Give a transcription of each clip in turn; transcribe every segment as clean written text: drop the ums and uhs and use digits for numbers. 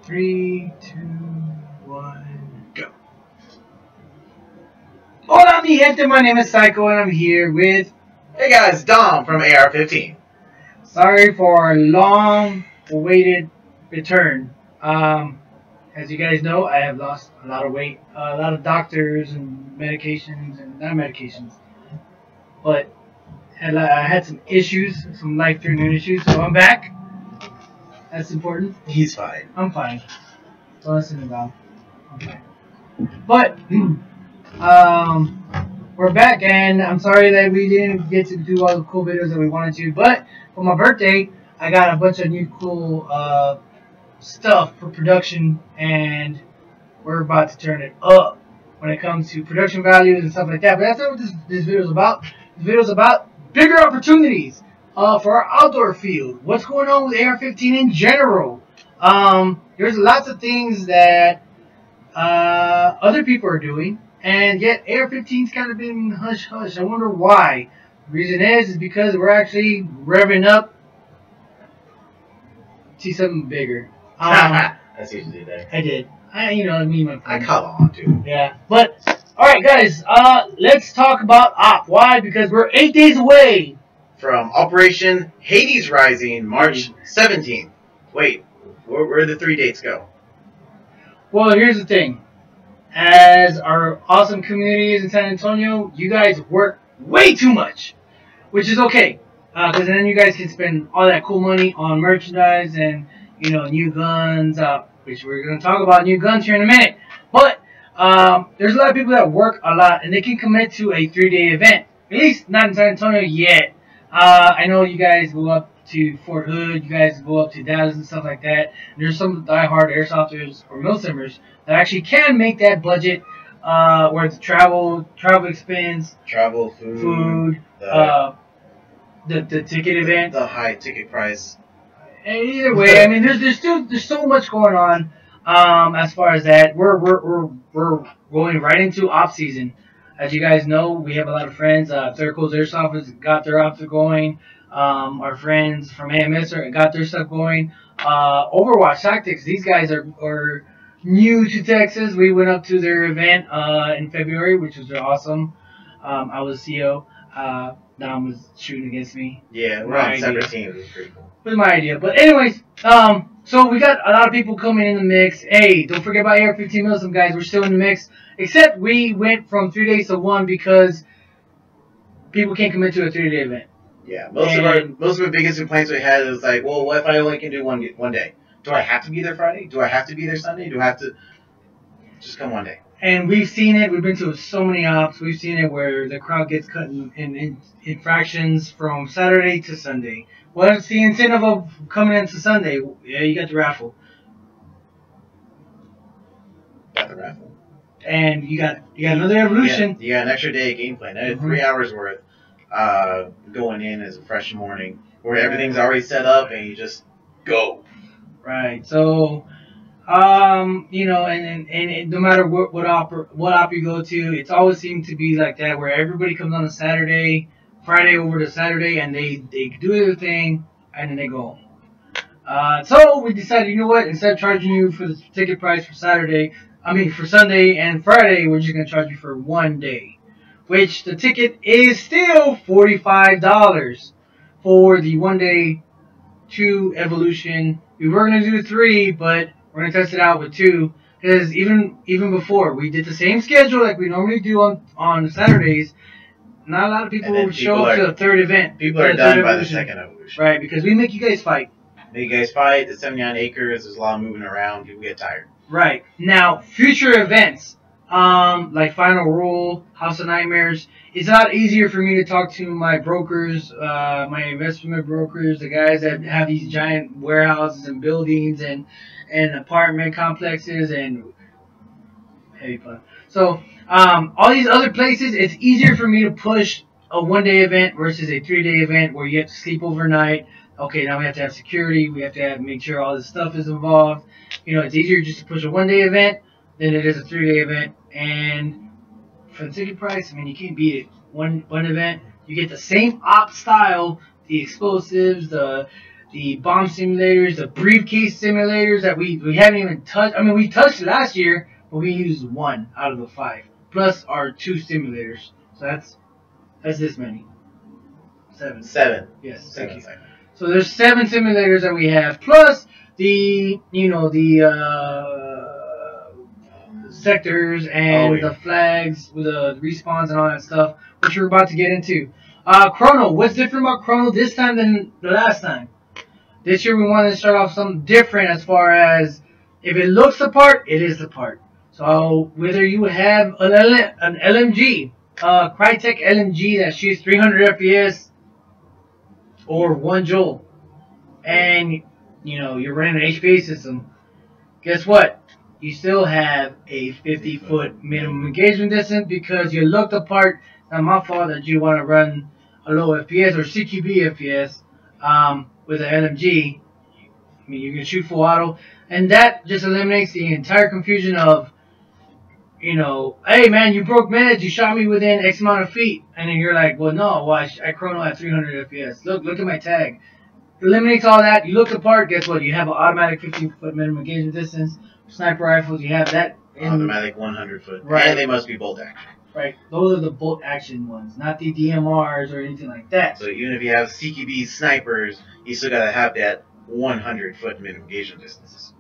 Three, two, one, go. Hola, mi gente. My name is Psycho, and I'm here with. Hey guys, Dom from AR-15. Sorry for our long-awaited return. As you guys know, I have lost a lot of weight. A lot of doctors and medications, and not medications, but I had some issues, some life-threatening issues. So I'm back. That's important. He's fine. I'm fine. Don't listen about. Okay. But we're back, and I'm sorry that we didn't get to do all the cool videos that we wanted to. But for my birthday, I got a bunch of new cool stuff for production, and we're about to turn it up when it comes to production values and stuff like that. But that's not what this video is about. This video is about bigger opportunities for our outdoor field. What's going on with AR-15 in general? There's lots of things that other people are doing, and yet AR-15's kind of been hush-hush. I wonder why. The reason is because we're actually revving up to something bigger. That's usually there. I did. I caught on too. Yeah. But, alright guys, let's talk about OP. Why? Because we're 8 days away from Operation Hades Rising, March 17th. Wait, where did the 3 dates go? Well, here's the thing. As our awesome communities in San Antonio, you guys work way too much, which is okay, because then you guys can spend all that cool money on merchandise and new guns, which we're going to talk about new guns here in a minute. But there's a lot of people that work a lot, and they can commit to a 3-day event. At least not in San Antonio yet. I know you guys go up to Fort Hood, you guys go up to Dallas and stuff like that. And there's some diehard airsofters or milsimmers that actually can make that budget, where it's travel expense, food, the ticket event, the high ticket price. And either way, I mean, there's so much going on. As far as that, we're going right into off season. As you guys know, we have a lot of friends. Third Coast Airsoft has got their ops going. Our friends from AMS got their stuff going. Overwatch Tactics, these guys are new to Texas. We went up to their event in February, which was awesome. I was CO. Dom was shooting against me. Yeah, we're on separate teams. It was pretty cool. It was my idea. But anyways, so we got a lot of people coming in the mix. Hey, don't forget about AR-15 Milsim, guys. We're still in the mix. Except we went from 3 days to 1 because people can't commit to a 3-day event. Yeah, most of our biggest complaints we had is like, well, what if I only can do one day? Do I have to be there Friday? Do I have to be there Sunday? Do I have to just come one day? And we've seen it. We've been to so many ops. We've seen it where the crowd gets cut in fractions from Saturday to Sunday. What's the incentive of coming into Sunday? Yeah, you got the raffle. Got the raffle. And you got another evolution. You got an extra day of gameplay. That is 3 hours worth going in as a fresh morning where everything's already set up and you just go. Right. So, and no matter what op you go to, it's always seemed to be like that where everybody comes on a Saturday, Friday over to Saturday, and they do their thing and then they go home. So we decided, you know what? Instead of charging you for the ticket price for for Sunday and Friday, we're just gonna charge you for 1 day, which the ticket is still $45 for the 1 day 2 evolution. We were gonna do 3, but we're gonna test it out with 2 because even before we did the same schedule like we normally do on Saturdays. Not a lot of people would show up to the 3rd event. People are done by the 2nd evolution. Right, because we make you guys fight. Make you guys fight. It's 79 acres. There's a lot of moving around. People get tired. Right. Now, future events, like Final Rule, House of Nightmares, it's not easier for me to talk to my brokers, my investment brokers, the guys that have these giant warehouses and buildings and apartment complexes and heavy fun. So, all these other places, it's easier for me to push a 1-day event versus a 3-day event where you have to sleep overnight. Okay, now we have to have security. We have to make sure all this stuff is involved. It's easier just to push a 1-day event than it is a 3-day event. And for the ticket price, I mean, you can't beat it. One event, you get the same op style, the explosives, the the bomb simulators, the briefcase simulators that we haven't even touched. I mean, we touched last year, but we used 1 out of the 5, plus our 2 simulators. So that's this many. 7. 7. Yes, Seven. thank you. So there's 7 simulators that we have, plus the sectors and the flags with the respawns and all that stuff, which we're about to get into. Chrono. What's different about Chrono this time than the last time? This year we wanted to start off something different as far as if it looks the part, it is the part. So whether you have an LMG, Crytek LMG that shoots 300 FPS or 1 joule, and you're running an HPA system, guess what? You still have a 50-foot minimum engagement distance because you looked apart. It's not my fault that you want to run a low FPS or CQB FPS with an LMG. I mean, you can shoot full auto, and that just eliminates the entire confusion of, hey man, you broke meds, you shot me within X amount of feet, and then you're like, well no, I chrono at 300 FPS. Look at my tag. Eliminates all that. You look the part. Guess what? You have an automatic 15-foot minimum engagement distance. Sniper rifles, you have that. Automatic 100-foot. Right. And they must be bolt action. Right. Those are the bolt action ones, not the DMRs or anything like that. So even if you have CQB snipers, you still gotta have that 100-foot minimum engagement distance.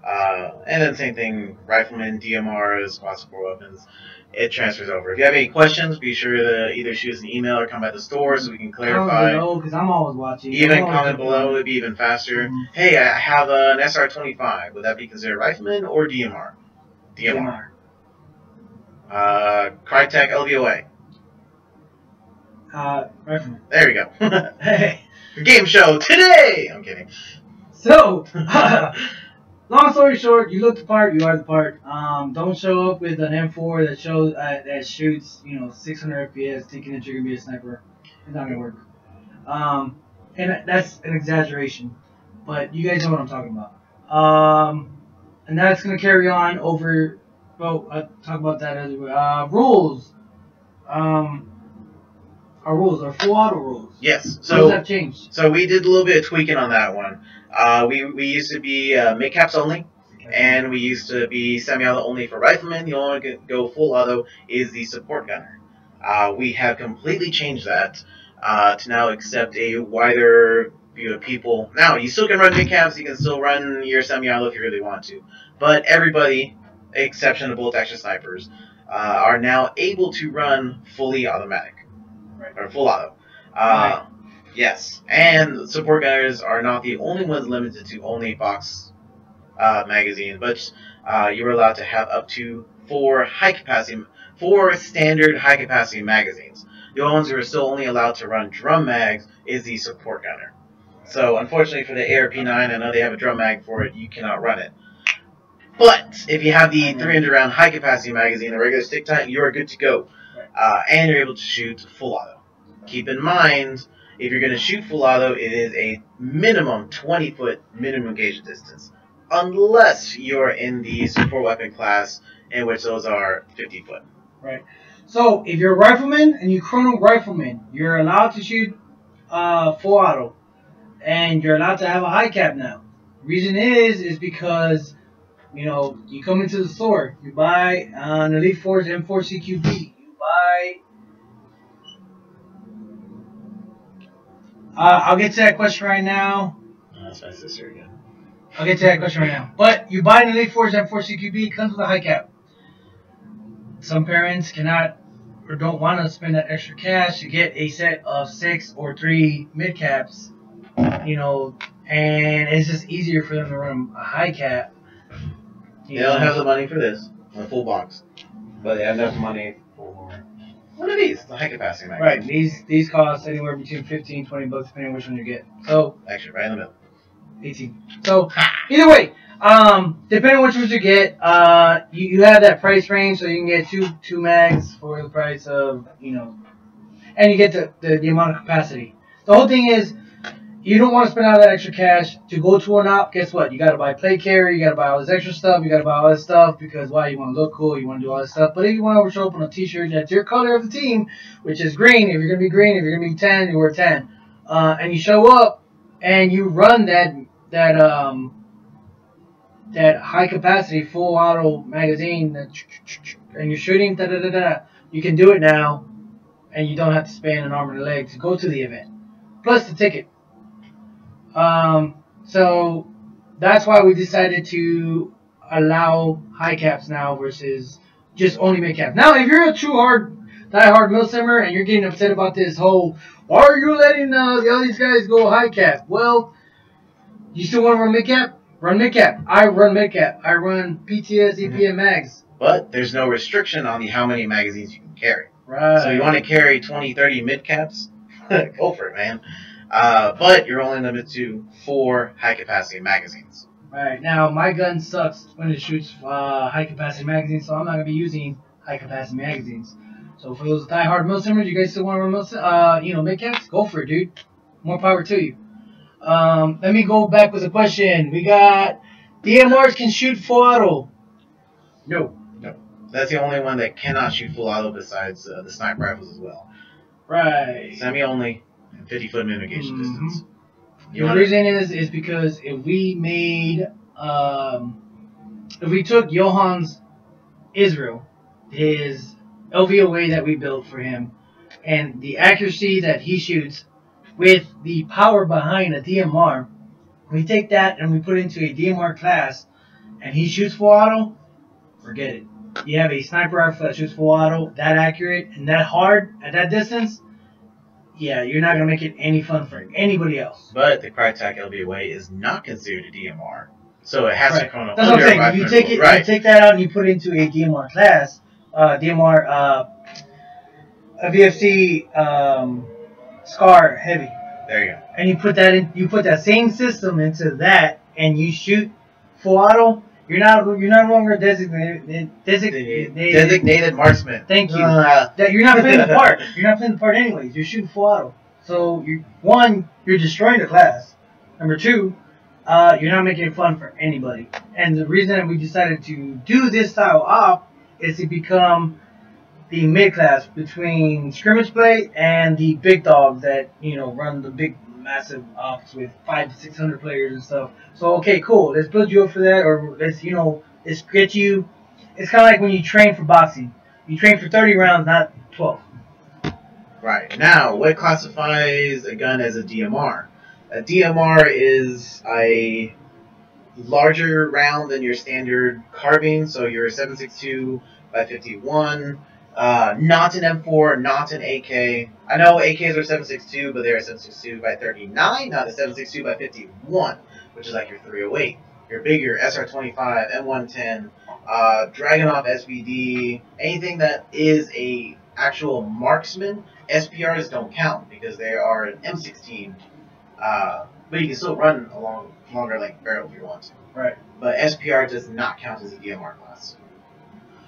And then same thing, riflemen, DMRs, quad support weapons. It transfers over. If you have any questions, be sure to either shoot us an email or come by the store so we can clarify. Comment below, because I'm always watching. Even comment below would be even faster. Mm-hmm. Hey, I have an SR-25. Would that be considered rifleman or DMR? DMR. Crytek LVOA. Rifleman. There we go. Hey. Game show today! I'm kidding. So, long story short, you look the part, you are the part. Don't show up with an M4 that shoots 600 FPS thinking that you're gonna be a sniper. It's not gonna work. And that's an exaggeration, but you guys know what I'm talking about. And that's gonna carry on over. Well, I'll talk about that as well. Rules. Our rules, our full auto rules. Yes. So rules have changed. So we did a little bit of tweaking on that one. We used to be mid-caps only, and we used to be semi-auto only for riflemen. The only one who can go full auto is the support gunner. We have completely changed that to now accept a wider view of people. Now, you still can run mid-caps, you can still run your semi-auto if you really want to, but everybody, exception of bolt action snipers, are now able to run fully automatic, or full auto. Right. Yes, and support gunners are not the only ones limited to only box magazines, but you are allowed to have up to 4 standard high capacity magazines. The only ones who are still only allowed to run drum mags is the support gunner. So unfortunately for the ARP-9, I know they have a drum mag for it, you cannot run it. But if you have the 300 round high capacity magazine, the regular stick type, you are good to go, and you're able to shoot full auto. Keep in mind, if you're going to shoot full auto, it is a minimum 20-foot minimum engagement distance, unless you're in the support weapon class, in which those are 50-foot. Right. So if you're a rifleman and you chrono rifleman, you're allowed to shoot full auto, and you're allowed to have a high cap now. Reason is because you come into the store, you buy an Elite Force M4 CQB, you buy. I'll get to that question right now. That's my sister again. I'll get to that question right now. But you buy an Elite Force M4 CQB, it comes with a high cap. Some parents cannot or don't want to spend that extra cash to get a set of 6 or 3 mid caps, and it's just easier for them to run a high cap. They don't have the money for this, a full box, but they have enough money for one of these, the high capacity magazine. Right, these cost anywhere between $15, $20 depending on which one you get. So actually, right in the middle. 18. So either way, depending on which ones you get, you have that price range, so you can get two mags for the price of and you get the amount of capacity. The whole thing is, you don't want to spend all that extra cash to go to an op. Guess what? You got to buy plate carrier. You got to buy all this extra stuff. You got to buy all this stuff because why? You want to look cool. You want to do all this stuff. But if you want to show up on a T-shirt that's your color of the team, which is green, if you're gonna be green, if you're gonna be tan, you wear tan, and you show up and you run that high capacity full auto magazine, and you're shooting, da da da da. You can do it now, and you don't have to spend an arm and a leg to go to the event. Plus the ticket. So that's why we decided to allow high caps now versus just only mid caps. Now, if you're a die-hard milsimmer and you're getting upset about this whole, why are you letting all these guys go high cap? Well, you still want to run mid cap? Run mid cap. I run mid cap. I run PTS, EPM mags. But there's no restriction on how many magazines you can carry. Right. So you want to carry 20, 30 mid caps? Go for it, man. But you're only limited to 4 high capacity magazines. Right. Now, my gun sucks when it shoots high capacity magazines, so I'm not going to be using high capacity magazines. So for those die-hard milsimmers, you guys still want to run mid caps? Go for it, dude. More power to you. Let me go back with a question. We got DMRs can shoot full auto. No. That's the only one that cannot shoot full auto besides the sniper rifles as well. Right. Semi-only and 50-foot mitigation distance. The reason is because if we took Johan's Israel, his LVOA that we built for him, and the accuracy that he shoots with the power behind a DMR, we take that and we put it into a DMR class, and he shoots full auto, forget it. You have a sniper rifle that shoots full auto, that accurate, and that hard at that distance, yeah, you're not going to make it any fun for anybody else. But the Crytek LVOA is not considered a DMR, so it has to come up. That's what I'm saying. You take it, you take that out and you put it into a DMR class, a VFC SCAR heavy. There you go. And you put that in. You put that same system into that, and you shoot full auto. You're not longer designated marksman. Thank you. That you're not playing the part. You're not playing the part anyways. You're shooting full auto. So you're destroying the class. Number 2, you're not making it fun for anybody. And the reason that we decided to do this style op is to become the mid class between scrimmage play and the big dogs that run the big massive ops with 500 to 600 players and stuff. So okay, cool. Let's build you up for that, or let's get you. It's kind of like when you train for boxing. You train for 30 rounds, not 12. Right. Now, what classifies a gun as a DMR? A DMR is a larger round than your standard carbine, so your 7.62 by 51. Not an M4, not an AK. I know AKs are 7.62, but they're 7.62 by 39, not a 7.62 by 51, which is like your 308. Your bigger SR25, M110, Dragunov SVD, anything that is a actual marksman, SPRs don't count because they are an M16. But you can still run a longer length barrel if you want to. Right. But SPR does not count as a DMR class.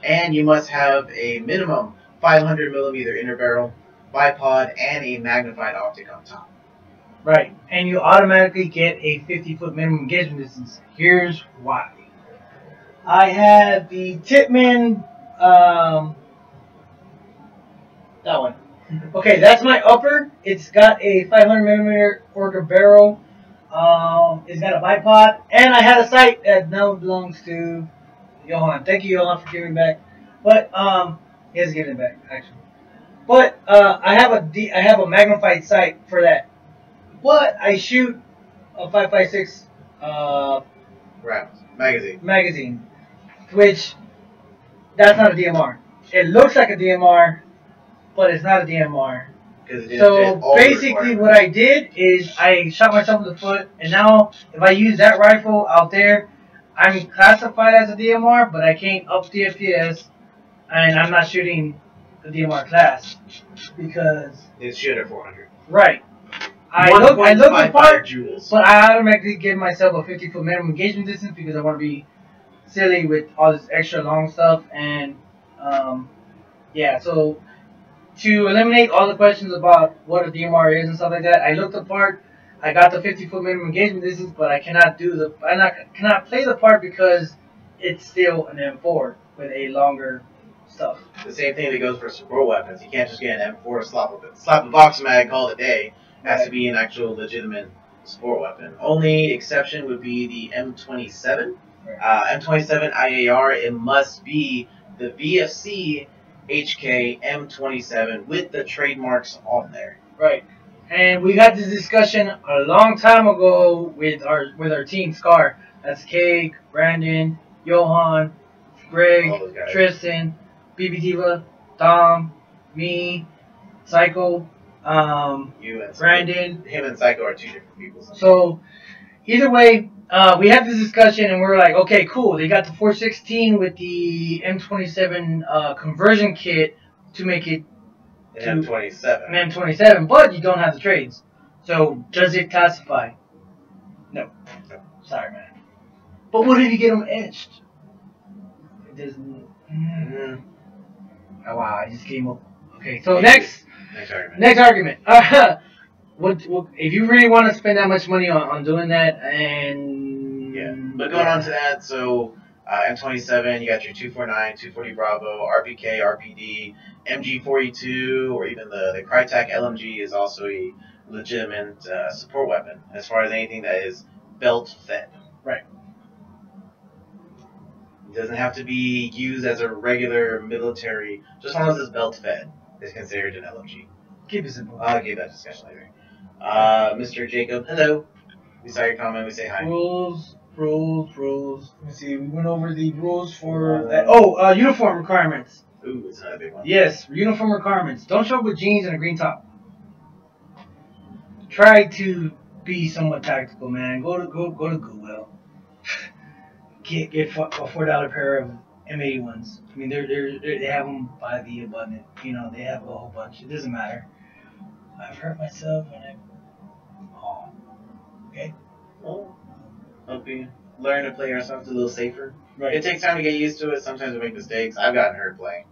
And you must have a minimum 500 millimeter inner barrel, bipod, and a magnified optic on top. Right. And you automatically get a 50-foot minimum engagement distance. Here's why. I had the Tippmann, that one. Okay, that's my upper. It's got a 500 millimeter order barrel. It's got a bipod, and I had a sight that now belongs to Johan. Thank you, Johan, for giving back. But he has given it back actually. But I have a magnified sight for that. But I shoot a 5.56 rounds magazine, which that's not a DMR. It looks like a DMR, but it's not a DMR. So basically, what I did is I shot myself in the foot, and now if I use that rifle out there, I'm classified as a DMR, but I can't up the FPS, and I'm not shooting the DMR class because it's shit at 400. Right. I look the part, but I automatically give myself a 50-foot minimum engagement distance because I want to be silly with all this extra long stuff, and yeah. So to eliminate all the questions about what a DMR is and stuff like that, I looked the part. I got the 50-foot minimum engagement distance, but I cannot cannot play the part because it's still an M4 with a longer stuff. The same thing that goes for support weapons. You can't just get an M4, slap a box mag, call it a day. It has to be an actual legitimate sport weapon. Only exception would be the M27. Right. M27 IAR. It must be the VFC HK M27 with the trademarks on there. Right. And we had this discussion a long time ago with our team Scar. That's Cake, Brandon, Johan, All Greg, those guys. Tristan, BB Diva, Dom, me, Psycho, You and Brandon. him and Psycho are two different people. So either way, we had this discussion and we're like, okay, cool. They got the 416 with the M27 conversion kit to make it M27. an M27, but you don't have the trades. So does it classify? No. Sorry, man. But what if you get them etched? It doesn't. Oh, wow, I just came up. Okay, so next argument. What if you really want to spend that much money on doing that? And yeah, but going on to that, so M27, you got your 249, 240 Bravo, RPK, RPD, MG42, or even the Crytek LMG is also a legitimate support weapon as far as anything that is belt fed. Right. It doesn't have to be used as a regular military, just as long as it's belt fed, is considered an LMG. Keep it simple. I'll give that discussion later. Mr. Jacob, hello. We saw your comment. We say hi. Rules. Let me see. We went over the rules for that. Oh, uniform requirements. Ooh, it's not a big one. Yes, uniform requirements. Don't show up with jeans and a green top. Try to be somewhat tactical, man. Go to Goodwill. Get a $4 pair of M81s. I mean, they have them by the abundant. You know, they have a whole bunch. It doesn't matter. I've hurt myself and okay. Well, hope you learn to play yourself a little safer. Right. It takes time to get used to it. Sometimes we make mistakes. I've gotten hurt playing.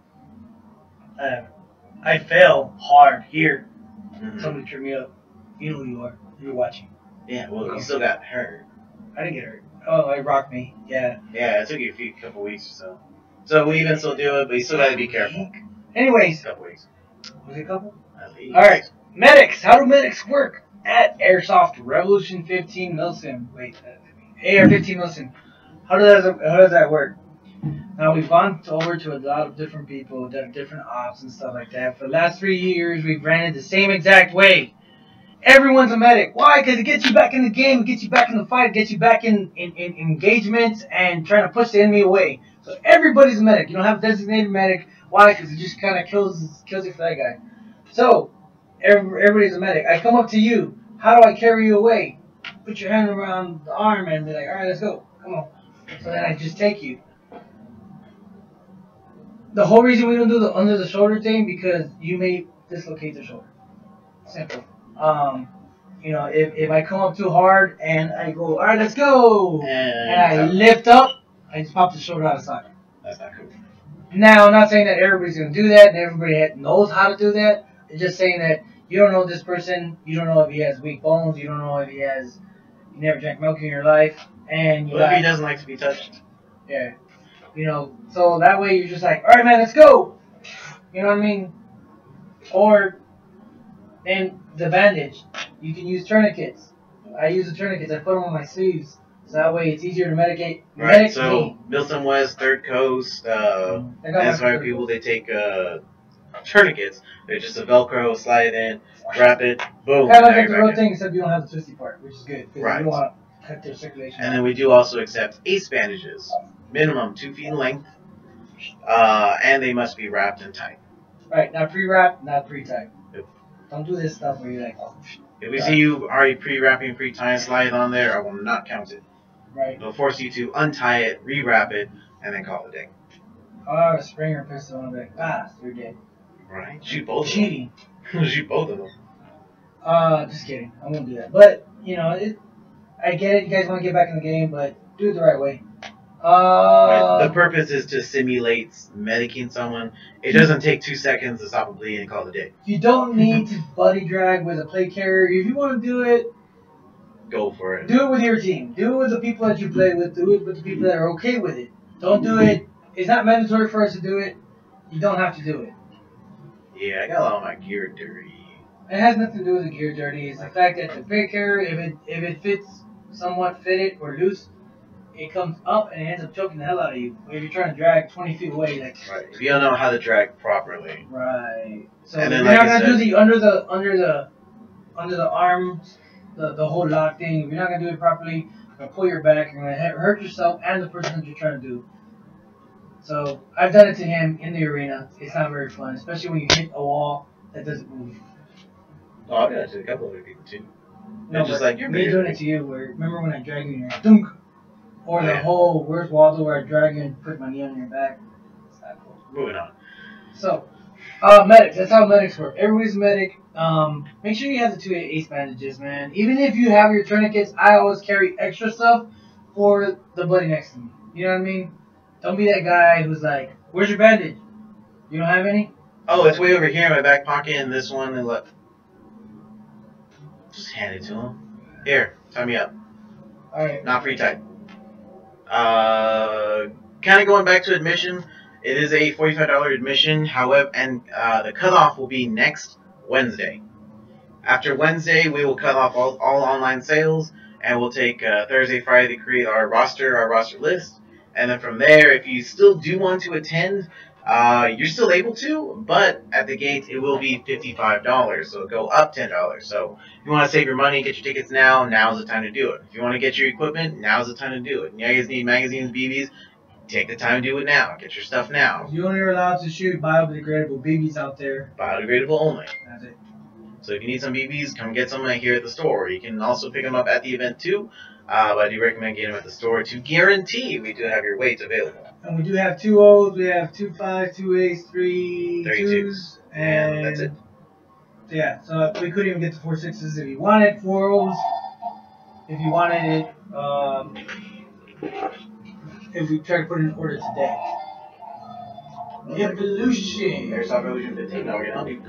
I fell hard here. Mm-hmm. Somebody tripped me up. You know who you are. You're watching. Yeah, well, you still got hurt. I didn't get hurt. Oh, it rocked me. Yeah. Yeah, it took you a couple weeks or so. So we even still do it, but you still gotta be careful. Anyways. A couple weeks. Was it a couple? At least. Alright. Medics. How do medics work at Airsoft Revolution 15 Milsim? Wait. AR 15 Milsim. How does that work? Now, we've gone over to a lot of different people, different ops and stuff like that. For the last 3 years, we've ran it the same exact way. Everyone's a medic. Why? Because it gets you back in the game, it gets you back in the fight, it gets you back in engagements and trying to push the enemy away. So everybody's a medic. You don't have a designated medic. Why? Because it just kind of kills you for that guy. So everybody's a medic. I come up to you. How do I carry you away? Put your hand around the arm and be like, all right, let's go. Come on. So then I just take you. The whole reason we don't do the under the shoulder thing because you may dislocate the shoulder. Simple. You know, if I come up too hard and I go, all right, let's go, and I lift up, I just pop the shoulder out of socket. That's not cool. Now, I'm not saying that everybody's going to do that and everybody knows how to do that. It's just saying that you don't know this person, you don't know if he has weak bones, you don't know if you never drank milk in your life, and what if he doesn't like to be touched? Yeah. You know, so that way you're just like, all right, man, let's go. You know what I mean? Or, and the bandage. You can use tourniquets. I use the tourniquets. I put them on my sleeves. So that way it's easier to medicate. Right, so Milton West, Third Coast, that's why people, they take tourniquets. They're just a Velcro, slide it in, wrap it, boom. Kind of like the real thing, except you don't have the twisty part, which is good. Right. You don't want to cut their circulation. And then we do also accept ace bandages. Minimum 2 feet in length. And they must be wrapped and tight. Right, not pre-wrapped, not pre-tight. Yep. Don't do this stuff where you're like, oh, shit. If we see you already pre-wrapping, pre-tying, slide it on there, I will not count it. Right. It'll force you to untie it, re-wrap it, and then call it a day. Oh, I have a Springer pistol and I'm like, you're dead. Right. Shoot both Cheating. of them. Shoot both of them. Just kidding. I won't do that. But, you know, I get it. You guys want to get back in the game, but do it the right way. The purpose is to simulate medicing someone. It doesn't take 2 seconds to stop a bleed and call it a day. You don't need to buddy drag with a plate carrier. If you want to do it, go for it. Do it with your team. Do it with the people that you play with. Do it with the people that are okay with it. Don't do it. It's not mandatory for us to do it. You don't have to do it. Yeah, I got a lot of my gear dirty. It has nothing to do with the gear dirty. It's the fact that the picker, if it fits somewhat fitted or loose, it comes up and it ends up choking the hell out of you. Or if you're trying to drag 20 feet away, like Right. If you don't know how to drag properly. right. So And if then, you're like not I gonna do said, the under the arms, the whole lock thing. If you're not gonna do it properly, you're gonna pull your back. You're gonna hurt yourself and the person that you're trying to do. So I've done it to him in the arena. It's not very fun, especially when you hit a wall that doesn't move. oh, I've done it to a couple other people too. No, It's just but like you're me bigger doing than it to me. you. Where remember when I drag you in your dunk, or Oh, the yeah. whole where's Waldo where I drag you and put my knee on your back. It's not cool. Moving on. So, medics. That's how medics work. Everybody's a medic. Make sure you have the two ace bandages, man. Even if you have your tourniquets, I always carry extra stuff for the buddy next to me. You know what I mean? Don't be that guy who's like, "Where's your bandage? You don't have any?" Oh, it's way over here in my back pocket, and this one, and look. Just hand it to him. Here, tie me up. All right. Not free tight. Kind of going back to admission. It is a $45 admission. However, and the cutoff will be next Wednesday. After Wednesday, we will cut off all online sales, and we'll take Thursday, Friday to create our roster list. And then from there, if you still do want to attend, you're still able to, but at the gate it will be $55, so it'll go up $10. So if you want to save your money, get your tickets now, now's the time to do it. If you want to get your equipment, now's the time to do it. You guys need magazines, BBs, take the time to do it now. Get your stuff now. You only are allowed to shoot biodegradable BBs out there. Biodegradable only. That's it. So if you need some BBs, come get some here at the store. You can also pick them up at the event too, but I do recommend getting them at the store to guarantee we do have your weights available. And we do have 2 O's, we have 2 5s, 2 8s, 3 2s, and that's it. Yeah, so we couldn't even get the 4 6s if you wanted, 4 O's if you wanted it. If we try to put in an order today. Evolution. Airsoft Revolution 15. Now we're gonna help you.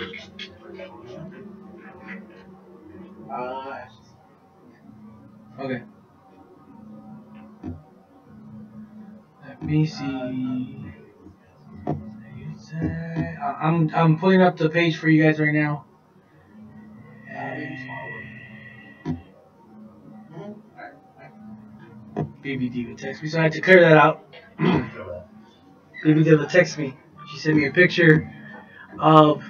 Okay. Let me see. I'm pulling up the page for you guys right now. BBD would text me, so I had to clear that out. BBD would text me. She sent me a picture of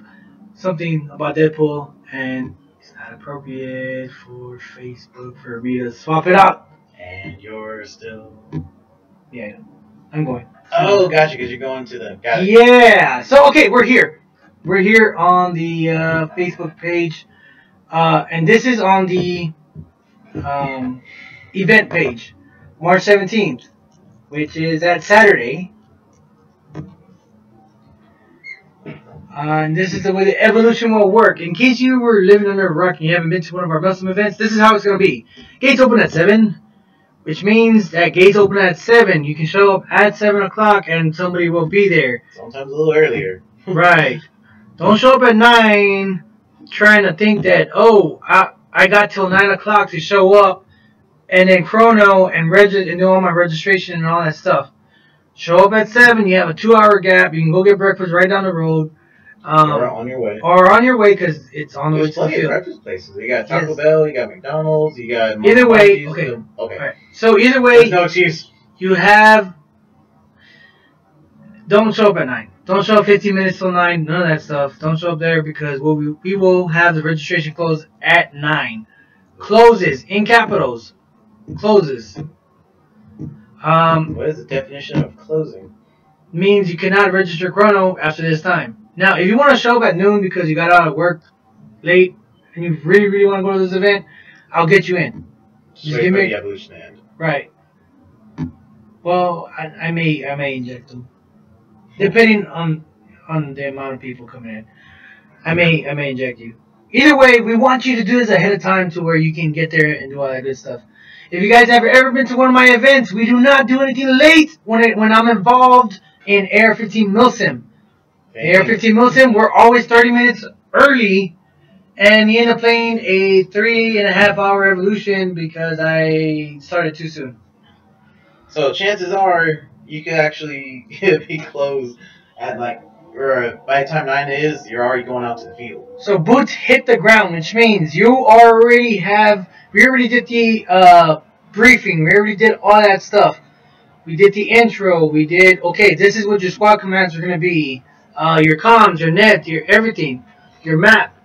something about Deadpool, and it's not appropriate for Facebook for me to swap it out. And you're still. Yeah, I'm going. Oh, gotcha, because you're going to the. Got it. Yeah. So okay, we're here. We're here on the Facebook page, and this is on the event page, March 17th, which is that Saturday. And this is the way the evolution will work. In case you were living under a rock and you haven't been to one of our Muslim events, this is how it's going to be. Gates open at 7, which means that gates open at 7. You can show up at 7 o'clock and somebody will be there. Sometimes a little earlier. Right. Don't show up at 9 trying to think that, oh, I got till 9 o'clock to show up and then chrono and do all my registration and all that stuff. Show up at 7. You have a 2-hour gap. You can go get breakfast right down the road. Or on your way. Or on your way because it's on the way to the plenty of field. breakfast places. You got Taco Bell, you got McDonald's, you got. Either way, okay. Okay. Right. So either way, there's no excuse. You have. Don't show up at 9. Don't show up 15 minutes till 9. None of that stuff. Don't show up there because we will have the registration close at 9. Closes in capitals. Closes. What is the definition of closing? Means you cannot register chrono after this time. Now, if you want to show up at noon because you got out of work late and you really, really want to go to this event, I'll get you in. Just wait for the evolution to end. Right. Well, I may inject them, depending on the amount of people coming in. I may inject you. Either way, we want you to do this ahead of time to where you can get there and do all that good stuff. If you guys have ever been to one of my events, we do not do anything late when I'm involved in Air 15 Milsim. Air 15 Milsim, we're always 30 minutes early, and you end up playing a 3.5-hour evolution because I started too soon. So chances are you could actually be closed at like by the time 9 is, you're already going out to the field. So boots hit the ground, which means we already did the briefing, we already did all that stuff. We did the intro, we did, okay, this is what your squad commands are going to be, your comms, your net, your everything, your map.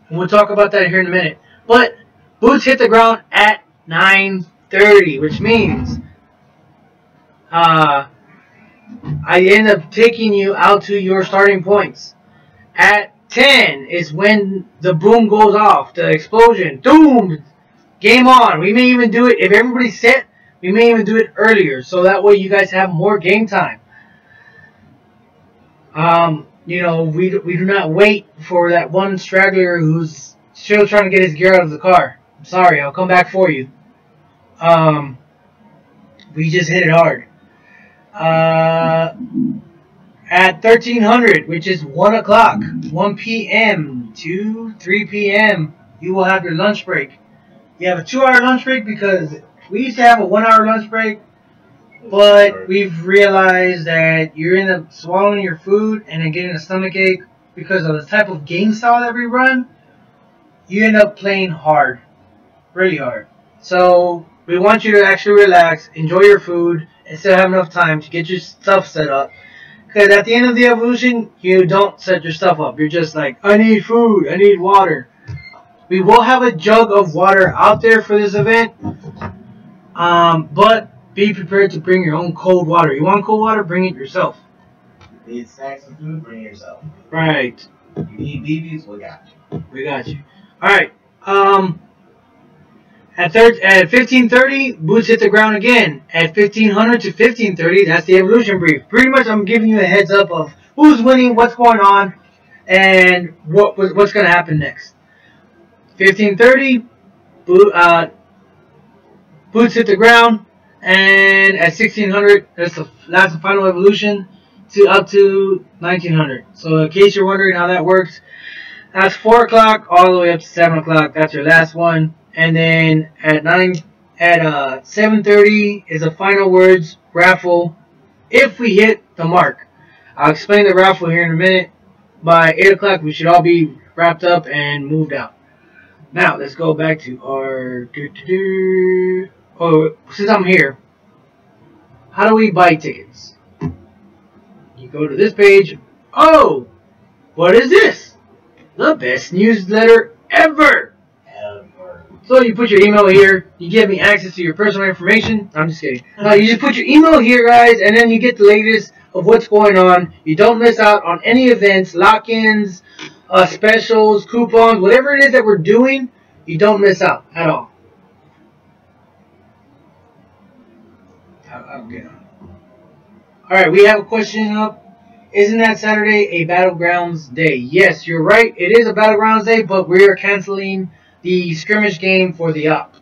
We'll talk about that here in a minute. But boots hit the ground at 9:30, which means I end up taking you out to your starting points. At 10 is when the boom goes off, the explosion, doom, game on. We may even do it, if everybody's set, we may even do it earlier, so that way you guys have more game time. You know, we do not wait for that one straggler who's still trying to get his gear out of the car. I'm sorry, I'll come back for you. We just hit it hard. At 1300, which is 1 o'clock, 1 p.m. to 3 p.m., you will have your lunch break. You have a 2-hour lunch break because we used to have a 1-hour lunch break, but we've realized that you end up swallowing your food and then getting a stomach ache because of the type of game style that we run. You end up playing hard, really hard. So we want you to actually relax, enjoy your food, and still have enough time to get your stuff set up. Because at the end of the evolution, you don't set your stuff up. You're just like, I need food, I need water. We will have a jug of water out there for this event. But be prepared to bring your own cold water. You want cold water? Bring it yourself. You need snacks and food? Bring it yourself. Right. You need BBs? We got you. We got you. Alright. At 1530, boots hit the ground again. At 1500 to 1530, that's the evolution brief. Pretty much, I'm giving you a heads up of who's winning, what's going on, and what's going to happen next. 1530, boots hit the ground, and at 1600, that's the final evolution up to 1900. So in case you're wondering how that works, that's 4 o'clock all the way up to 7 o'clock. That's your last one. And then at 7:30 is the final words raffle. If we hit the mark, I'll explain the raffle here in a minute. By 8 o'clock, we should all be wrapped up and moved out. Now let's go back to our. Oh, since I'm here, how do we buy tickets? You go to this page. Oh, what is this? The best newsletter ever. So you put your email here, you give me access to your personal information. I'm just kidding. No, you just put your email here, guys, and then you get the latest of what's going on. You don't miss out on any events, lock-ins, specials, coupons, whatever it is that we're doing, you don't miss out at all. Okay. Alright, we have a question up. Isn't that Saturday a Battlegrounds Day? Yes, you're right. It is a Battlegrounds Day, but we are canceling the scrimmage game for the op.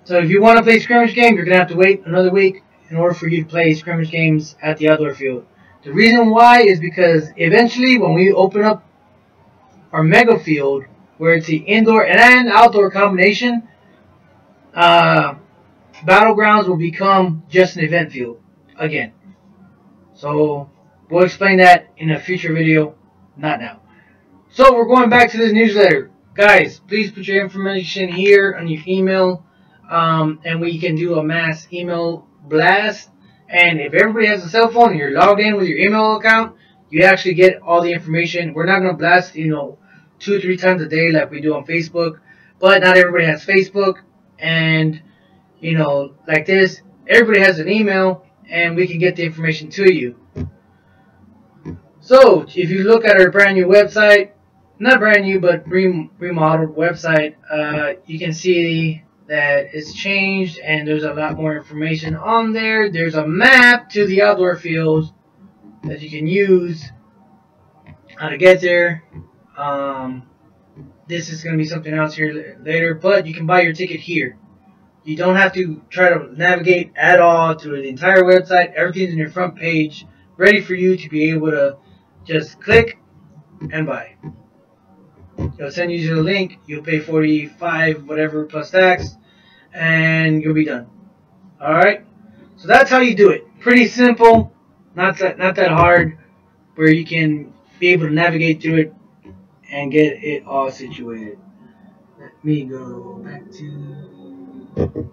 So if you want to play scrimmage game, you're going to have to wait another week in order for you to play scrimmage games at the outdoor field. The reason why is because eventually when we open up our mega field, where it's the indoor and outdoor combination, Battlegrounds will become just an event field again. So we'll explain that in a future video, not now. So we're going back to this newsletter. Guys, please put your information here on your email, and we can do a mass email blast. And if everybody has a cell phone and you're logged in with your email account, you actually get all the information. We're not going to blast, 2 or 3 times a day like we do on Facebook, but not everybody has Facebook. And, like this, everybody has an email, and we can get the information to you. So, if you look at our brand new website, not brand new, but remodeled website, you can see that it's changed and there's a lot more information on there. There's a map to the outdoor fields that you can use, how to get there. This is going to be something else here later, but you can buy your ticket here. You don't have to try to navigate at all through the entire website. Everything's in your front page, ready for you to be able to just click and buy. It'll send you to the link. You'll pay $45 whatever plus tax, and you'll be done. All right. So that's how you do it. Pretty simple. Not that hard. where you can be able to navigate through it and get it all situated. Let me go back to.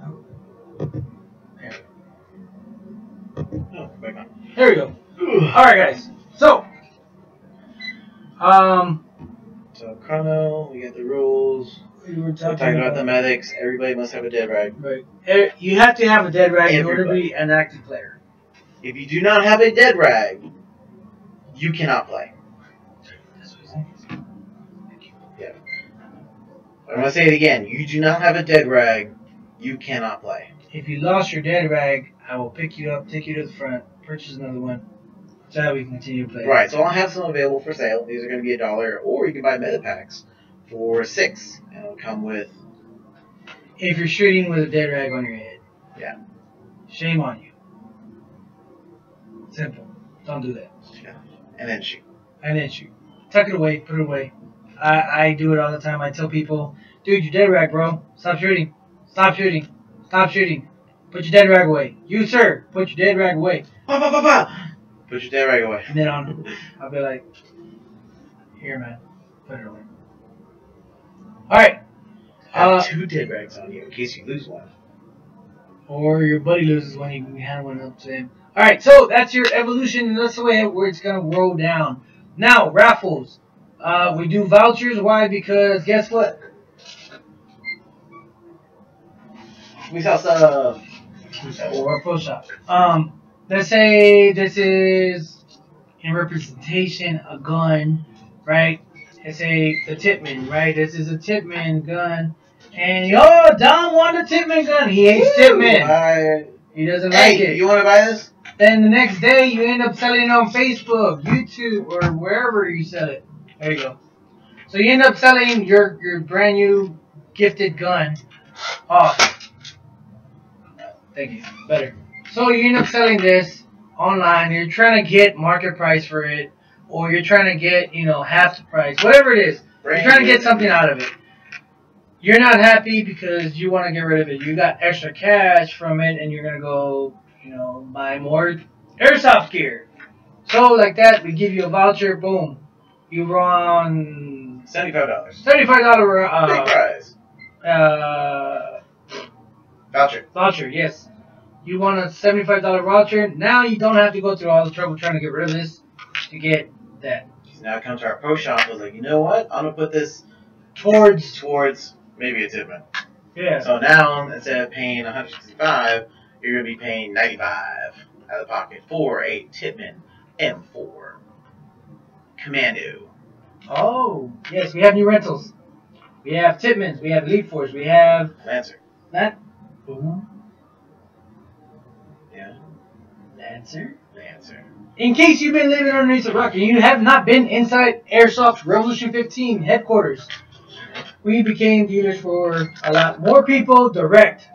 Oh, there. Oh, back on. There we go. All right, guys. So, um, So chrono, we got the rules. we were We're talking about the medics. Everybody must have a dead rag. right. You have to have a dead rag in order to Everybody. be an active player. If you do not have a dead rag, you cannot play. That's what he's saying. Yeah. I'm gonna say it again. You do not have a dead rag, you cannot play. If you lost your dead rag, I will pick you up, take you to the front, purchase another one, so that we can continue to play. Right. So I'll have some available for sale. These are going to be $1, or you can buy meta packs for $6, and it'll come with. If you're shooting with a dead rag on your head. Yeah. Shame on you. Simple. Don't do that. Yeah. And then shoot. And then shoot. Tuck it away. Put it away. I do it all the time. I tell people, dude, your dead rag, bro. Stop shooting. Stop shooting. Stop shooting. Put your dead rag away. You, sir, put your dead rag away. Bah, bah, bah, bah. Put your dead rag away. And then I'll be like, here, man. Put it away. All right. Have 2 dead rags on you in case you lose one. Or your buddy loses one, you can hand one up to him. All right, so that's your evolution, and that's the way where it's gonna roll down. Now raffles. We do vouchers. Why? Because guess what? We sell stuff. Or a pro shop. Let's say this is in representation a gun, right? Let's say the Tipman, right? This is a Tipman gun, and Dom want a Tipman gun. He hates Tipman. He doesn't like it. You want to buy this? Then the next day you end up selling it on Facebook, YouTube, or wherever you sell it. There you go. So you end up selling your brand new gifted gun. Oh, thank you. Better. So you end up selling this online. You're trying to get market price for it, or you're trying to get half the price, whatever it is. You're trying to get something out of it. You're not happy because you want to get rid of it. You got extra cash from it, and you're gonna go buy more airsoft gear. So like that, we give you a voucher. Boom, you won $75. $75 Big prize. Voucher. Voucher, yes. You want a $75 voucher. Now you don't have to go through all the trouble trying to get rid of this to get that. So now come to our pro shop. I was like, you know what? I'm gonna put this Towards maybe a Tipman. yeah. So now instead of paying $165, you're gonna be paying $95 out of the pocket for a Tipman M4 Commando. Oh yes, we have new rentals. We have Tipmans. We have Elite Force. We have Lancer. that. Boom. Yeah. Lancer. Lancer. In case you've been living underneath a rock and you have not been inside Airsoft Revolution 15 headquarters, we became dealers for a lot more people direct.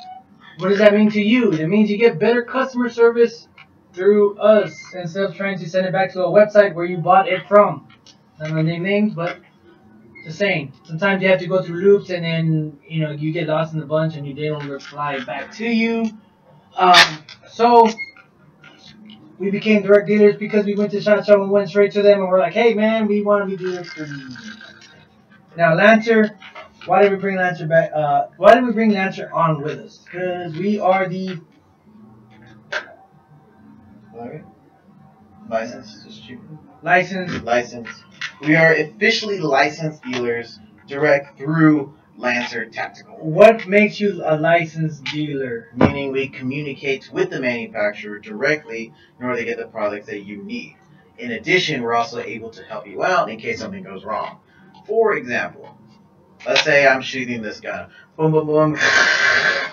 What does that mean to you? It means you get better customer service through us instead of trying to send it back to a website where you bought it from. Not gonna name names, but the same. Sometimes you have to go through loops and then you get lost in the bunch and they don't reply back to you. So we became direct dealers because we went to Shot Show and went straight to them and we're like, hey man, we want to be dealers for you. Now Lancer, why did we bring Lancer back? Why did we bring Lancer on with us? Because we are the License. Just cheaper. licensed. We are officially licensed dealers direct through Lancer Tactical. What makes you a licensed dealer? Meaning we communicate with the manufacturer directly in order to get the products that you need. In addition, we're also able to help you out in case something goes wrong. For example, let's say I'm shooting this gun. Boom, boom, boom.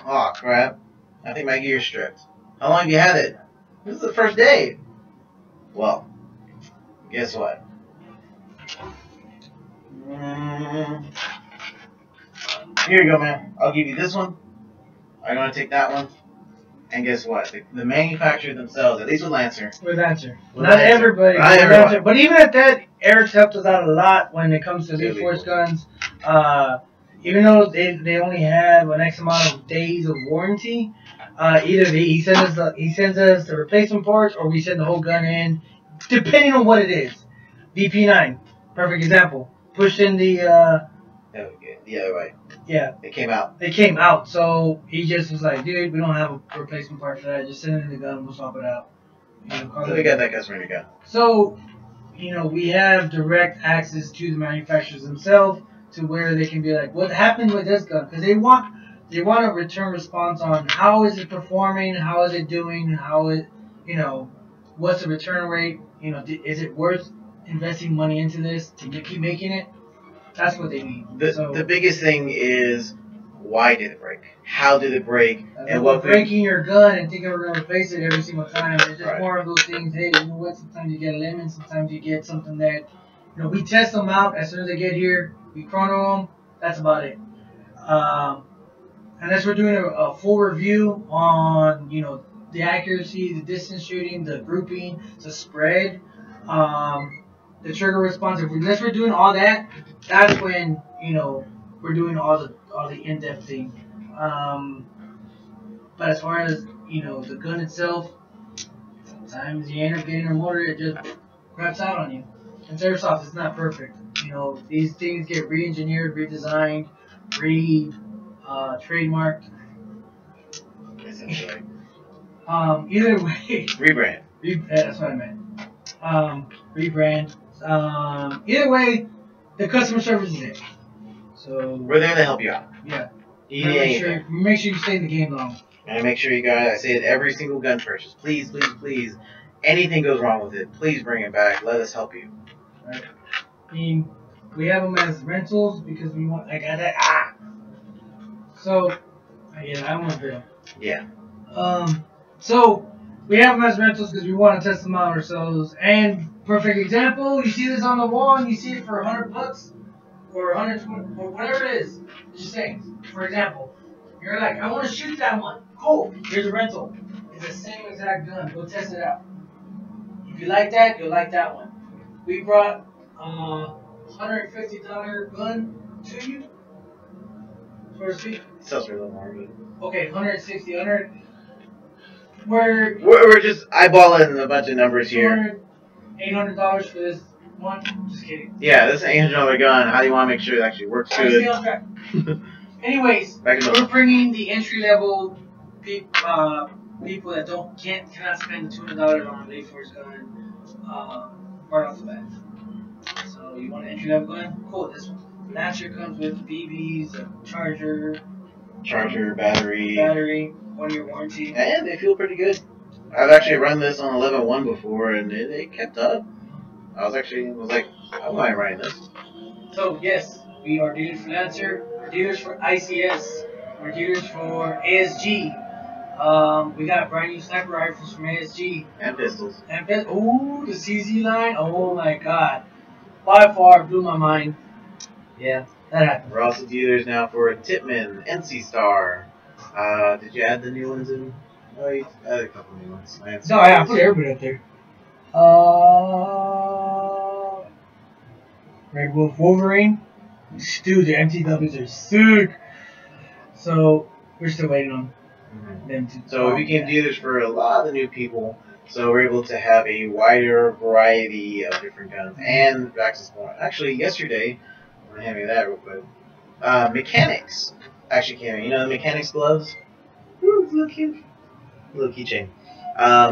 Oh, crap. I think my gear's stripped. How long have you had it? This is the first day. Well, guess what? Here you go, man. I'll give you this one. I'm going to take that one. And guess what? The manufacturer themselves, at least with Lancer. With Lancer. With Not Lancer. everybody. Not with everyone. Lancer. But even at that, Eric's helped us out a lot when it comes to Elite Force guns. Even though they only have an X amount of days of warranty, Either he sends us the replacement parts, or we send the whole gun in, depending on what it is. VP9, perfect example. Pushed in the other way. Yeah. It came out. They came out, so he just was like, dude, we don't have a replacement part for that. Just send it in the gun, we'll swap it out. So we got that customer to go. So, we have direct access to the manufacturers themselves to where they can be like, what happened with this gun? Because they want a return response on how is it performing, how is it doing, what's the return rate? Is it worth investing money into this to keep making it? That's what they need. The biggest thing is, why did it break? How did it break? And what breaking your gun and thinking we're going to replace it every single time. It's just more of those things. Hey, you know what? Sometimes you get a lemon. Sometimes you get something that, we test them out as soon as they get here. We chrono them. That's about it. Unless we're doing a full review on, the accuracy, the distance shooting, the grouping, the spread, the trigger response. Unless we're doing all that, that's when we're doing all the in-depth thing. But as far as the gun itself, sometimes you end up getting a motor that just craps out on you. And Airsoft is not perfect. These things get re-engineered, redesigned, trademarked. Essentially. Either way, rebrand. That's what I meant. Rebrand. Either way, the customer service is it. So we're there to help you out. Yeah. Make sure you stay in the game long. And make sure you guys, I say it every single gun purchase. Please, please, please. Anything goes wrong with it, please bring it back. Let us help you. Right. I mean, we have them as rentals because we want. I got that. So, yeah, I want to drill. Yeah. So we have them as rentals because we want to test them out ourselves. And perfect example, you see this on the wall and you see it for $100 or 120 or whatever it is. Just saying. For example, you're like, I want to shoot that one. Cool. Here's a rental. It's the same exact gun. Go test it out. If you like that, you'll like that one. We brought $150 gun to you, so to speak. Sells for a little more. Okay, 160, 100. We're just eyeballing a bunch of numbers here. $800 for this one. Just kidding. Yeah, this is an $800 gun. How do you want to make sure it actually works good? Anyways, we're bringing the entry level people that cannot spend the $200 on a Blade Force gun right off the bat. So you want an entry level gun? Cool, this one. Matcher comes with BBs, a charger, battery, 1-year warranty, and they feel pretty good. I've actually run this on 11.1 before, and it kept up. I was like, I don't mind running this. So yes, we are dealers for Lancer, we're dealers for ICS, we're dealers for ASG. We got brand new sniper rifles from ASG. And pistols. Ooh, the CZ line. Oh my god. By far blew my mind. Yeah, that happened. We're also dealers now for Tipman, NC Star. Did you add the new ones in? Oh, you added a couple new ones. No, I put everybody up there. Red Wolf Wolverine. Dude, the MTWs are sick. So, we're still waiting on them to. So, we became dealers for a lot of the new people. So, we're able to have a wider variety of different guns and access points. Actually, yesterday, I'm going to hand you that real quick. Mechanics actually came in. You know the Mechanics gloves? Ooh, it's a little cute. Little keychain.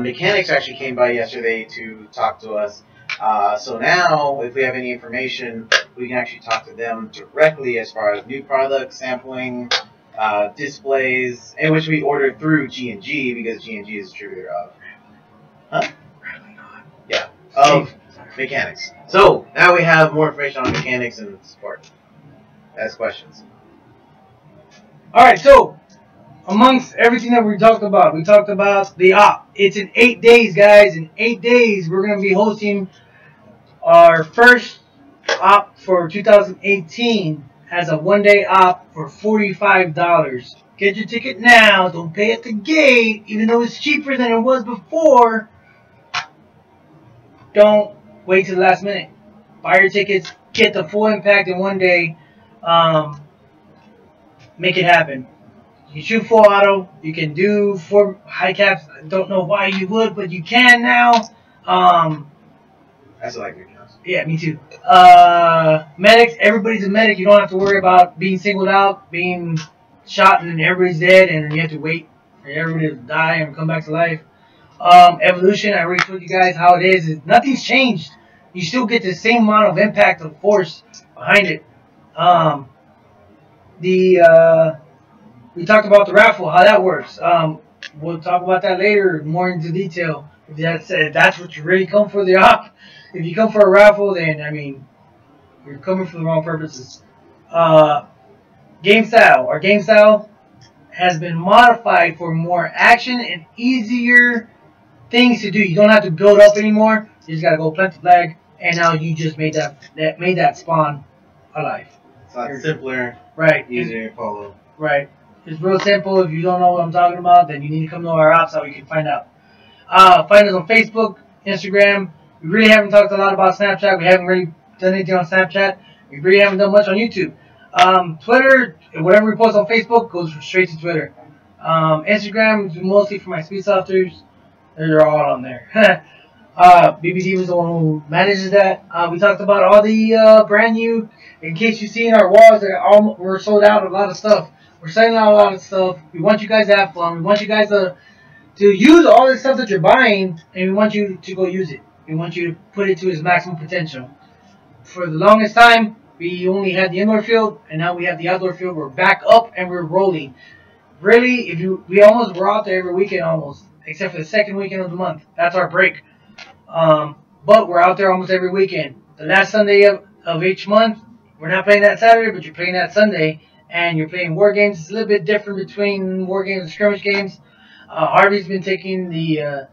Mechanics actually came by yesterday to talk to us. So now, if we have any information, we can actually talk to them directly as far as new products, sampling, displays, and which we ordered through G&G because G&G is a distributor of. Huh? Yeah. Of Mechanics. So now we have more information on Mechanics and support. Ask questions. All right. So amongst everything that we talked about the op. It's in 8 days, guys. In 8 days, we're going to be hosting our first op for 2018 as a one-day op for $45. Get your ticket now. Don't pay at the gate, even though it's cheaper than it was before. Don't wait till the last minute. Buy your tickets. Get the full impact in one day. Make it happen. You can shoot full auto. You can do 4 high caps. I don't know why you would, but you can now. I still like your guns. Yeah, me too. Medics, everybody's a medic. You don't have to worry about being singled out, being shot, and then everybody's dead, and then you have to wait for everybody to die and come back to life. Evolution, I already told you guys how it is. Nothing's changed. You still get the same amount of impact of force behind it. We talked about the raffle, how that works. We'll talk about that later, more into detail. If that's what you really come for the op. If you come for a raffle, then I mean, you're coming for the wrong purposes. Game style. Our game style has been modified for more action and easier things to do. You don't have to build up anymore. You just gotta go plant the flag, and now you just made that spawn alive. It's a lot simpler, right? Easier to follow. Right. It's real simple. If you don't know what I'm talking about, then you need to come to our ops so you can find out. Find us on Facebook, Instagram. We really haven't talked a lot about Snapchat. We haven't really done anything on Snapchat. We really haven't done much on YouTube. Twitter, whatever we post on Facebook goes straight to Twitter. Instagram is mostly for my speed softers. They're all on there. BBD was the one who manages that. We talked about all the brand new. In case you see in our walls, we're sold out of a lot of stuff. We're selling out a lot of stuff. We want you guys to have fun. We want you guys to use all the stuff that you're buying, and we want you to go use it. We want you to put it to its maximum potential. For the longest time, we only had the indoor field, and now we have the outdoor field. We're back up and we're rolling. Really, we almost were out there every weekend almost, except for the second weekend of the month. That's our break. But we're out there almost every weekend. The last Sunday of each month, we're not playing that Saturday, but you're playing that Sunday, and you're playing war games. It's a little bit different between war games and scrimmage games. Harvey's been taking the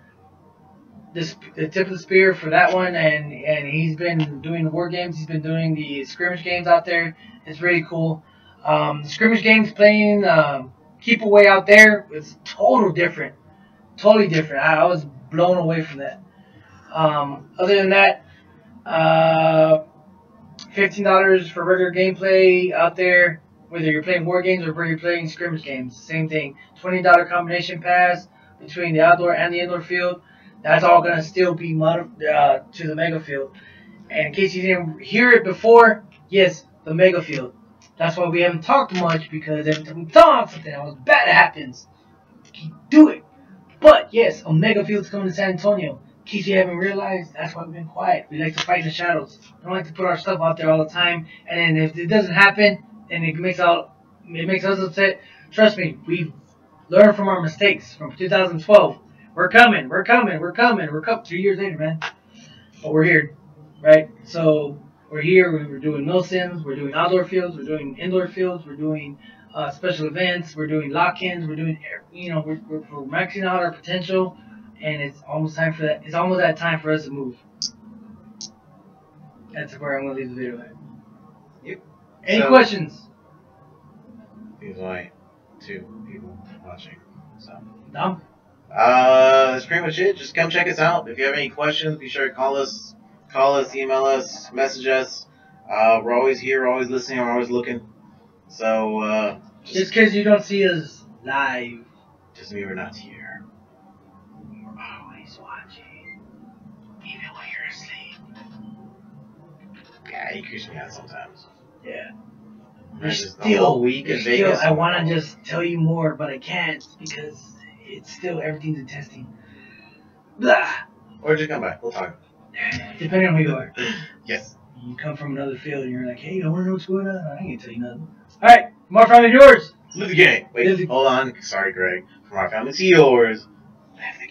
tip of the spear for that one, and he's been doing the war games. He's been doing the scrimmage games out there. It's really cool. The scrimmage games playing keep away out there is totally different. I was blown away from that. Other than that, $15 for regular gameplay out there, whether you're playing war games or whether you're playing scrimmage games. Same thing. $20 combination pass between the outdoor and the indoor field. That's all going to still be to the mega field. And in case you didn't hear it before, yes, the mega field. That's why we haven't talked much, because every time we talk, something else bad happens. Keep do it. But yes, a mega field's coming to San Antonio. In case you haven't realized, that's why we've been quiet. We like to fight in the shadows. We don't like to put our stuff out there all the time. And then if it doesn't happen, and it makes us upset, trust me, we've learned from our mistakes from 2012. We're coming. 2 years later, man. But we're here, right? So we're here. We're doing no sims. We're doing outdoor fields. We're doing indoor fields. We're doing special events. We're doing lock-ins. We're doing, we're maxing out our potential, and it's almost time for that. It's almost that time for us to move. That's where I'm gonna leave the video at. Yep. Any questions? These are my 2 people watching. So. No. That's pretty much it. Just come check us out. If you have any questions, be sure to call us, email us, message us. We're always here, we're always listening, we're always looking. So, just because you don't see us live doesn't mean we're not here. We're always watching, even when you're asleep. Yeah, he creeps me out sometimes. Yeah. I want to just tell you more, but I can't, because it's still, everything's in testing. Blah. Or just come back, we'll talk. Depending on who you are. Yes. You come from another field and you're like, hey, I want to know what's going on. I ain't gonna tell you nothing. Alright, from our family to yours. Live the game. Wait, hold on. Sorry, Greg. From our family to yours. Live the game.